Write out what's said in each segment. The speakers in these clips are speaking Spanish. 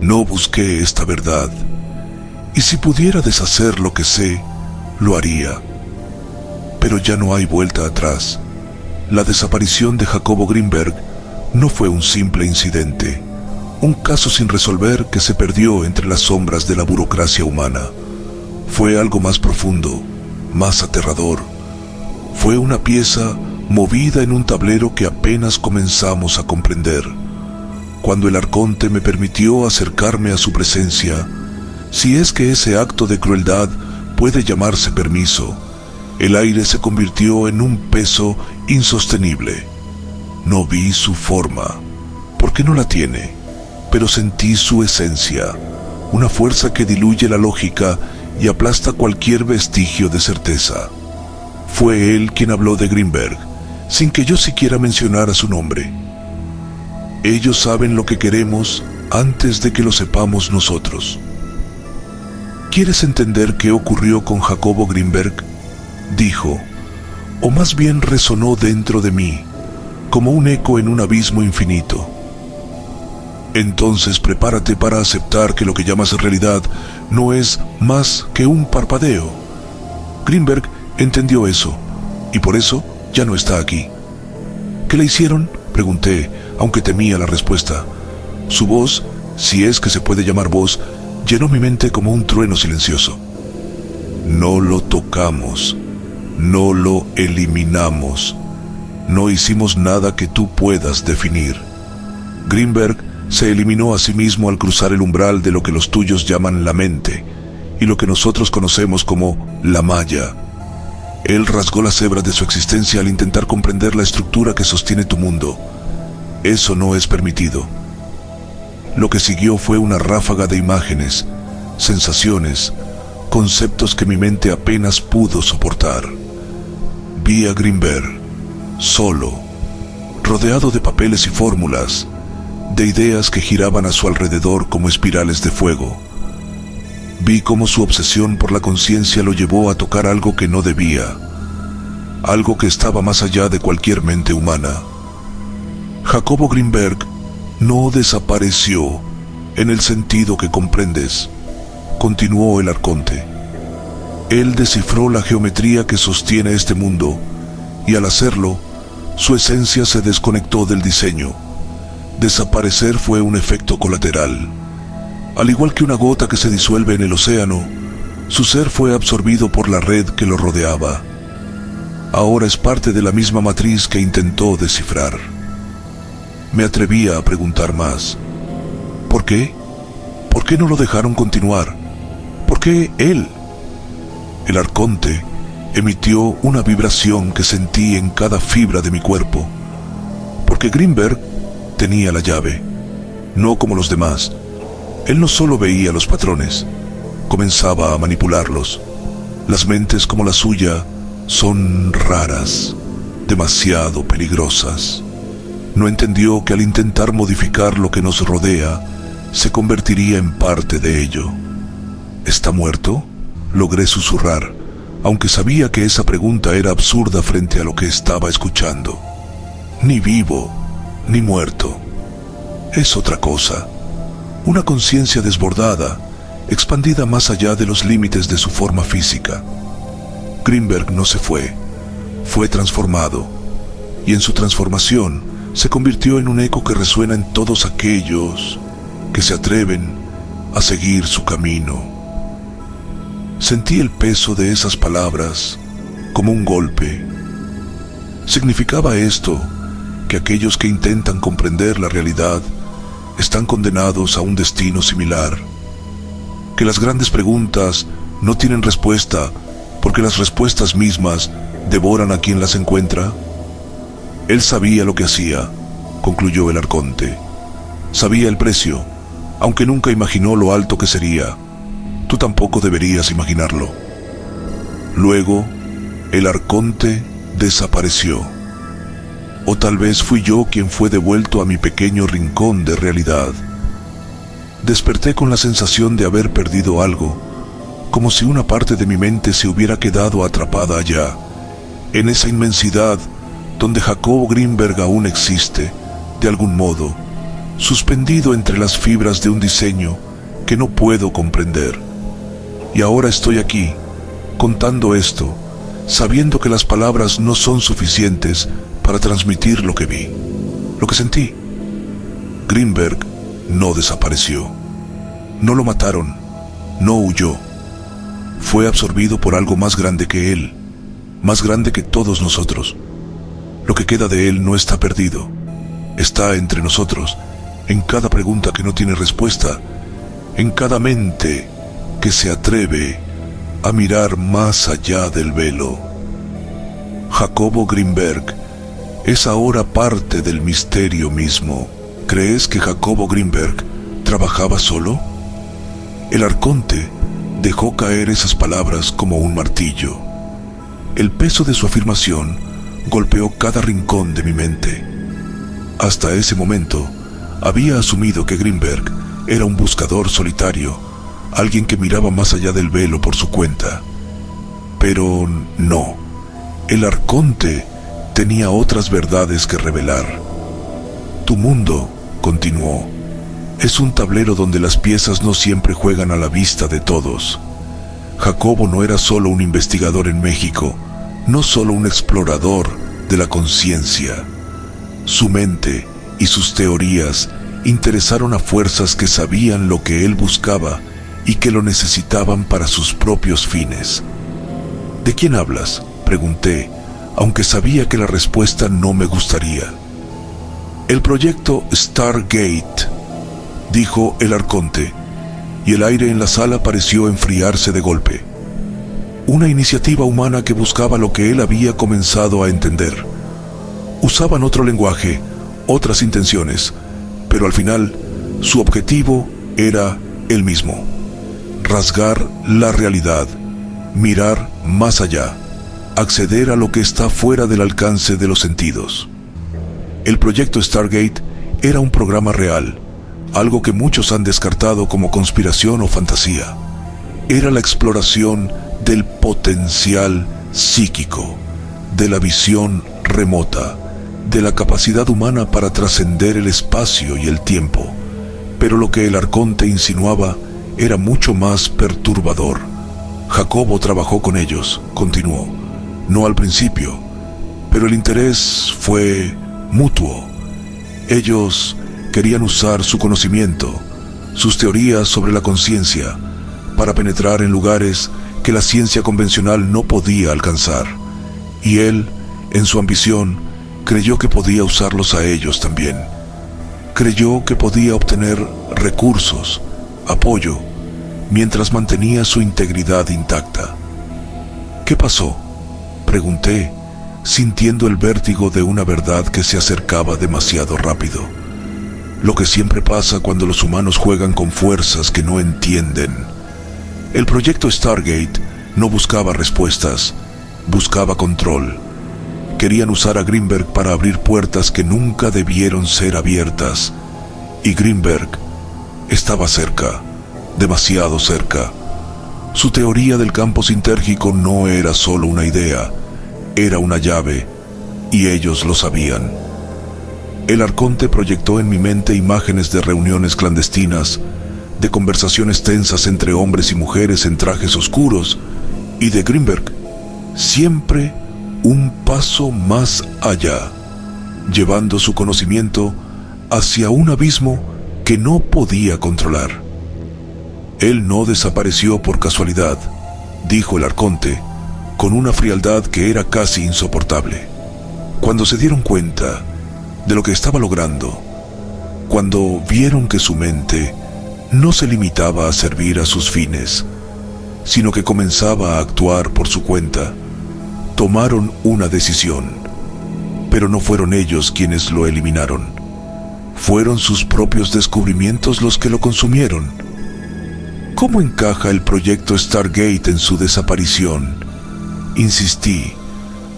No busqué esta verdad, y si pudiera deshacer lo que sé, lo haría. Pero ya no hay vuelta atrás. La desaparición de Jacobo Greenberg no fue un simple incidente, un caso sin resolver que se perdió entre las sombras de la burocracia humana. Fue algo más profundo, más aterrador. Fue una pieza movida en un tablero que apenas comenzamos a comprender. Cuando el arconte me permitió acercarme a su presencia, si es que ese acto de crueldad puede llamarse permiso, el aire se convirtió en un peso insostenible. No vi su forma, porque no la tiene, pero sentí su esencia, una fuerza que diluye la lógica y aplasta cualquier vestigio de certeza. Fue él quien habló de Greenberg, sin que yo siquiera mencionara su nombre. Ellos saben lo que queremos antes de que lo sepamos nosotros. ¿Quieres entender qué ocurrió con Jacobo Greenberg?, dijo, o más bien resonó dentro de mí, como un eco en un abismo infinito. Entonces prepárate para aceptar que lo que llamas realidad no es más que un parpadeo. Greenberg entendió eso, y por eso ya no está aquí. ¿Qué le hicieron?, pregunté, aunque temía la respuesta. Su voz, si es que se puede llamar voz, llenó mi mente como un trueno silencioso. No lo tocamos, no lo eliminamos, no hicimos nada que tú puedas definir. Greenberg se eliminó a sí mismo al cruzar el umbral de lo que los tuyos llaman la mente y lo que nosotros conocemos como la malla. Él rasgó las hebras de su existencia al intentar comprender la estructura que sostiene tu mundo. Eso no es permitido. Lo que siguió fue una ráfaga de imágenes, sensaciones, conceptos que mi mente apenas pudo soportar. Vi a Greenberg, solo, rodeado de papeles y fórmulas, de ideas que giraban a su alrededor como espirales de fuego. Vi cómo su obsesión por la conciencia lo llevó a tocar algo que no debía, algo que estaba más allá de cualquier mente humana. Jacobo Greenberg no desapareció en el sentido que comprendes, continuó el arconte. Él descifró la geometría que sostiene este mundo, y al hacerlo, su esencia se desconectó del diseño. Desaparecer fue un efecto colateral. Al igual que una gota que se disuelve en el océano, su ser fue absorbido por la red que lo rodeaba. Ahora es parte de la misma matriz que intentó descifrar. Me atrevía a preguntar más. ¿Por qué? ¿Por qué no lo dejaron continuar? ¿Por qué él? El arconte emitió una vibración que sentí en cada fibra de mi cuerpo. Porque Greenberg tenía la llave, no como los demás. Él no solo veía los patrones, comenzaba a manipularlos. Las mentes como la suya son raras, demasiado peligrosas. No entendió que al intentar modificar lo que nos rodea, se convertiría en parte de ello. ¿Está muerto?, logré susurrar, aunque sabía que esa pregunta era absurda frente a lo que estaba escuchando. Ni vivo, ni muerto. Es otra cosa. Una conciencia desbordada, expandida más allá de los límites de su forma física. Greenberg no se fue, fue transformado, y en su transformación se convirtió en un eco que resuena en todos aquellos que se atreven a seguir su camino. Sentí el peso de esas palabras como un golpe. ¿Significaba esto que aquellos que intentan comprender la realidad están condenados a un destino similar? ¿Que las grandes preguntas no tienen respuesta porque las respuestas mismas devoran a quien las encuentra? Él sabía lo que hacía, concluyó el arconte. Sabía el precio, aunque nunca imaginó lo alto que sería. Tú tampoco deberías imaginarlo. Luego, el arconte desapareció. O tal vez fui yo quien fue devuelto a mi pequeño rincón de realidad. Desperté con la sensación de haber perdido algo, como si una parte de mi mente se hubiera quedado atrapada allá, en esa inmensidad donde Jacobo Greenberg aún existe, de algún modo, suspendido entre las fibras de un diseño que no puedo comprender. Y ahora estoy aquí, contando esto, sabiendo que las palabras no son suficientes para transmitir lo que vi, lo que sentí. Greenberg no desapareció. No lo mataron, no huyó. Fue absorbido por algo más grande que él, más grande que todos nosotros. Lo que queda de él no está perdido. Está entre nosotros, en cada pregunta que no tiene respuesta, en cada mente que se atreve a mirar más allá del velo. Jacobo Greenberg es ahora parte del misterio mismo. ¿Crees que Jacobo Greenberg trabajaba solo? El arconte dejó caer esas palabras como un martillo. El peso de su afirmación golpeó cada rincón de mi mente. Hasta ese momento, había asumido que Greenberg era un buscador solitario, alguien que miraba más allá del velo por su cuenta. Pero no, el arconte tenía otras verdades que revelar. Tu mundo, continuó, es un tablero donde las piezas no siempre juegan a la vista de todos. Jacobo no era solo un investigador en México, no solo un explorador de la conciencia. Su mente y sus teorías interesaron a fuerzas que sabían lo que él buscaba y que lo necesitaban para sus propios fines. ¿De quién hablas?, pregunté, aunque sabía que la respuesta no me gustaría. El proyecto Stargate, dijo el arconte, y el aire en la sala pareció enfriarse de golpe. Una iniciativa humana que buscaba lo que él había comenzado a entender. Usaban otro lenguaje, otras intenciones, pero al final su objetivo era el mismo: rasgar la realidad, mirar más allá, acceder a lo que está fuera del alcance de los sentidos. El proyecto Stargate era un programa real, algo que muchos han descartado como conspiración o fantasía. Era la exploración del potencial psíquico, de la visión remota, de la capacidad humana para trascender el espacio y el tiempo. Pero lo que el arconte insinuaba era mucho más perturbador. Jacobo trabajó con ellos, continuó, no al principio, pero el interés fue mutuo. Ellos querían usar su conocimiento, sus teorías sobre la conciencia, para penetrar en lugares que la ciencia convencional no podía alcanzar. Y él, en su ambición, creyó que podía usarlos a ellos también. Creyó que podía obtener recursos, apoyo, mientras mantenía su integridad intacta. ¿Qué pasó?, pregunté, sintiendo el vértigo de una verdad que se acercaba demasiado rápido. Lo que siempre pasa cuando los humanos juegan con fuerzas que no entienden. El proyecto Stargate no buscaba respuestas, buscaba control. Querían usar a Greenberg para abrir puertas que nunca debieron ser abiertas. Y Greenberg estaba cerca, demasiado cerca. Su teoría del campo sintérgico no era solo una idea, era una llave, y ellos lo sabían. El arconte proyectó en mi mente imágenes de reuniones clandestinas, de conversaciones tensas entre hombres y mujeres en trajes oscuros, y de Greenberg, siempre un paso más allá, llevando su conocimiento hacia un abismo que no podía controlar. Él no desapareció por casualidad, dijo el arconte, con una frialdad que era casi insoportable. Cuando se dieron cuenta de lo que estaba logrando, cuando vieron que su mente no se limitaba a servir a sus fines, sino que comenzaba a actuar por su cuenta, tomaron una decisión. Pero no fueron ellos quienes lo eliminaron. Fueron sus propios descubrimientos los que lo consumieron. ¿Cómo encaja el proyecto Stargate en su desaparición?, insistí,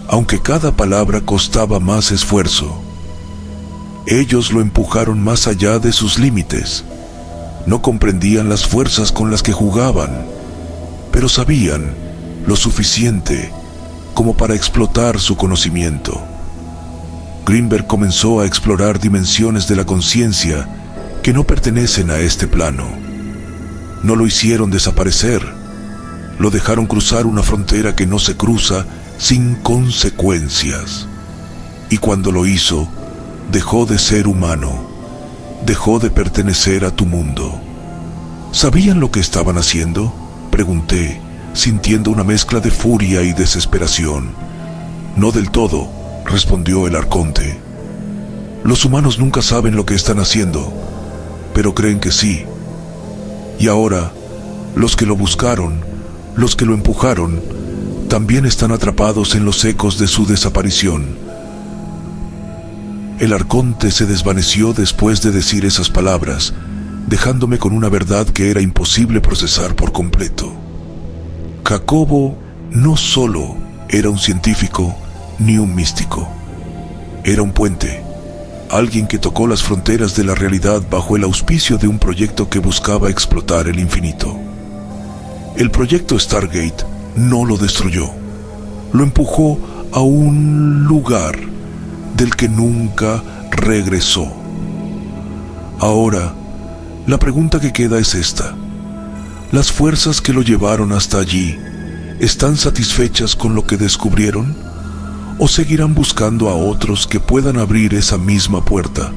aunque cada palabra costaba más esfuerzo. Ellos lo empujaron más allá de sus límites. No comprendían las fuerzas con las que jugaban, pero sabían lo suficiente como para explotar su conocimiento. Greenberg comenzó a explorar dimensiones de la conciencia que no pertenecen a este plano. No lo hicieron desaparecer, lo dejaron cruzar una frontera que no se cruza sin consecuencias. Y cuando lo hizo, dejó de ser humano, dejó de pertenecer a tu mundo. ¿Sabían lo que estaban haciendo?, pregunté, sintiendo una mezcla de furia y desesperación. No del todo, respondió el arconte. Los humanos nunca saben lo que están haciendo, pero creen que sí. Y ahora, los que lo buscaron, los que lo empujaron, también están atrapados en los ecos de su desaparición. El arconte se desvaneció después de decir esas palabras, dejándome con una verdad que era imposible procesar por completo. Jacobo no solo era un científico ni un místico. Era un puente, alguien que tocó las fronteras de la realidad bajo el auspicio de un proyecto que buscaba explotar el infinito. El proyecto Stargate no lo destruyó, lo empujó a un lugar del que nunca regresó. Ahora, la pregunta que queda es esta: ¿las fuerzas que lo llevaron hasta allí están satisfechas con lo que descubrieron? ¿O seguirán buscando a otros que puedan abrir esa misma puerta